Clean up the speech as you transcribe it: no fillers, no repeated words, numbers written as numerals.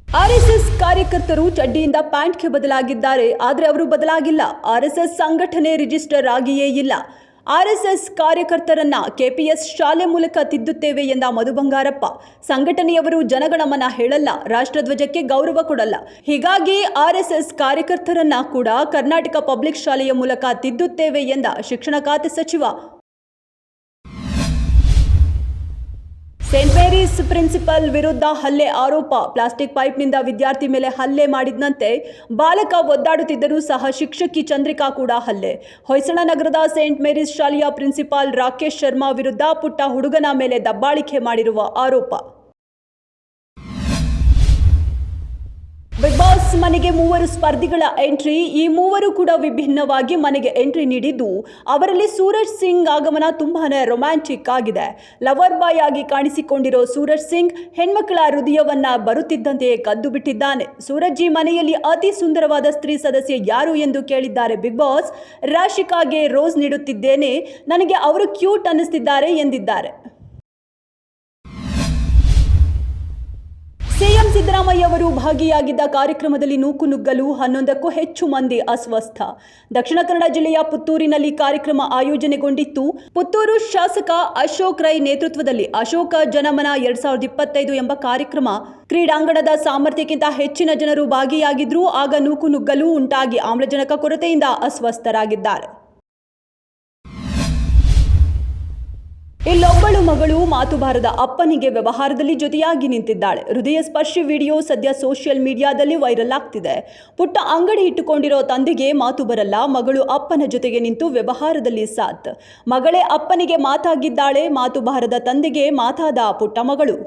RSS ಕಾರ್ಯಕರ್ತರು ಚಡ್ಡಿಯಿಂದ ಪ್ಯಾಂಟ್ಗೆ ಬದಲಾಗಿದ್ದಾರೆ. ಆದರೆ ಅವರು ಬದಲಾಗಿಲ್ಲ. ಆರ್ಎಸ್ಎಸ್ ಸಂಘಟನೆ ರಿಜಿಸ್ಟರ್ ಆಗಿಯೇ ಇಲ್ಲ. ಆರ್ಎಸ್ಎಸ್ ಕಾರ್ಯಕರ್ತರನ್ನ ಕೆಪಿಎಸ್ ಶಾಲೆ ಮೂಲಕ ತಿದ್ದುತ್ತೇವೆ ಎಂದ ಮಧು ಬಂಗಾರಪ್ಪ. ಸಂಘಟನೆಯವರು ಜನಗಣಮನ ಹೇಳಲ್ಲ, ರಾಷ್ಟ್ರಧ್ವಜಕ್ಕೆ ಗೌರವ ಕೊಡಲ್ಲ. ಹೀಗಾಗಿ ಆರ್ಎಸ್ಎಸ್ ಕಾರ್ಯಕರ್ತರನ್ನ ಕೂಡ ಕರ್ನಾಟಕ ಪಬ್ಲಿಕ್ ಶಾಲೆಯ ಮೂಲಕ ತಿದ್ದುತ್ತೇವೆ ಎಂದ ಶಿಕ್ಷಣ ಖಾತೆ ಸಚಿವ. ಸೇಂಟ್ ಮೇರೀಸ್ ಪ್ರಿನ್ಸಿಪಲ್ ವಿರುದ್ಧ ಹಲ್ಲೆ ಆರೋಪ. ಪ್ಲಾಸ್ಟಿಕ್ ಪೈಪ್ನಿಂದ ವಿದ್ಯಾರ್ಥಿ ಮೇಲೆ ಹಲ್ಲೆ ಮಾಡಿದಂತೆ ಬಾಲಕ ಒದ್ದಾಡುತ್ತಿದ್ದರೂ ಸಹ ಶಿಕ್ಷಕಿ ಚಂದ್ರಿಕಾ ಕೂಡ ಹಲ್ಲೆ. ಹೊಯ್ಸಳ ನಗರದ ಸೇಂಟ್ ಮೇರೀಸ್ ಶಾಲೆಯ ಪ್ರಿನ್ಸಿಪಾಲ್ ರಾಕೇಶ್ ಶರ್ಮಾ ವಿರುದ್ಧ ಪುಟ್ಟ ಹುಡುಗನ ಮೇಲೆ ದಬ್ಬಾಳಿಕೆ ಮಾಡಿರುವ ಆರೋಪ. ಬಿಗ್ ಬಾಸ್ ಮನೆಗೆ 3 ಸ್ಪರ್ಧಿಗಳ ಎಂಟ್ರಿ. ಈ 3 ಕೂಡ ವಿಭಿನ್ನವಾಗಿ ಮನೆಗೆ ಎಂಟ್ರಿ ನೀಡಿದ್ದು, ಅವರಲ್ಲಿ ಸೂರಜ್ ಸಿಂಗ್ ಆಗಮನ ತುಂಬಾನೇ ರೊಮ್ಯಾಂಟಿಕ್ ಆಗಿದೆ. ಲವರ್ ಬಾಯ್ ಆಗಿ ಕಾಣಿಸಿಕೊಂಡಿರೋ ಸೂರಜ್ ಸಿಂಗ್ ಹೆಣ್ಮಕ್ಕಳ ಹೃದಯವನ್ನ ಬರುತ್ತಿದ್ದಂತೆಯೇ ಕದ್ದು ಬಿಟ್ಟಿದ್ದಾನೆ. ಸೂರಜ್ ಈ ಮನೆಯಲ್ಲಿ ಅತಿ ಸುಂದರವಾದ ಸ್ತ್ರೀ ಸದಸ್ಯೆ ಯಾರು ಎಂದು ಕೇಳಿದ್ದಾರೆ ಬಿಗ್ ಬಾಸ್. ರಾಶಿಕಾಗೆ ರೋಸ್ ನೀಡುತ್ತಿದ್ದೇನೆ, ನನಗೆ ಅವರು ಕ್ಯೂಟ್ ಅನ್ನಿಸ್ತಿದ್ದಾರೆ ಎಂದಿದ್ದಾರೆ. ಸಿಎಂ ಸಿದ್ದರಾಮಯ್ಯ ಅವರು ಭಾಗಿಯಾಗಿದ್ದ ಕಾರ್ಯಕ್ರಮದಲ್ಲಿ ನೂಕುನುಗ್ಗಲು 11ಕ್ಕೂ ಹೆಚ್ಚು ಮಂದಿ ಅಸ್ವಸ್ಥ. ದಕ್ಷಿಣ ಕನ್ನಡ ಜಿಲ್ಲೆಯ ಪುತ್ತೂರಿನಲ್ಲಿ ಕಾರ್ಯಕ್ರಮ ಆಯೋಜನೆಗೊಂಡಿತ್ತು. ಪುತ್ತೂರು ಶಾಸಕ ಅಶೋಕ್ ರೈ ನೇತೃತ್ವದಲ್ಲಿ ಅಶೋಕ ಜನಮನ 2025 ಎಂಬ ಕಾರ್ಯಕ್ರಮ. ಕ್ರೀಡಾಂಗಣದ ಸಾಮರ್ಥ್ಯಕ್ಕಿಂತ ಹೆಚ್ಚಿನ ಜನರು ಭಾಗಿಯಾಗಿದ್ರು. ಆಗ ನೂಕುನುಗ್ಗಲು ಉಂಟಾಗಿ ಆಮ್ಲಜನಕ ಕೊರತೆಯಿಂದ ಅಸ್ವಸ್ಥರಾಗಿದ್ದಾರೆ. ಇಲ್ಲೊಬ್ಬಳು ಮಗಳು ಮಾತು ಬಾರದ ಅಪ್ಪನಿಗೆ ವ್ಯವಹಾರದಲ್ಲಿ ಜೊತೆಯಾಗಿ ನಿಂತಿದ್ದಾಳೆ. ಹೃದಯ ಸ್ಪರ್ಶಿ ವಿಡಿಯೋ ಸದ್ಯ ಸೋಷಿಯಲ್ ಮೀಡಿಯಾದಲ್ಲಿ ವೈರಲ್ ಆಗ್ತಿದೆ. ಪುಟ್ಟ ಅಂಗಡಿ ಇಟ್ಟುಕೊಂಡಿರೋ ತಂದೆಗೆ ಮಾತು ಬರಲ್ಲ, ಮಗಳು ಅಪ್ಪನ ಜೊತೆಗೆ ನಿಂತು ವ್ಯವಹಾರದಲ್ಲಿ ಸಾಥ್. ಮಗಳೇ ಅಪ್ಪನಿಗೆ ಮಾತಾಗಿದ್ದಾಳೆ, ಮಾತು ಬಾರದ ತಂದೆಗೆ ಮಾತಾದ ಪುಟ್ಟ ಮಗಳು.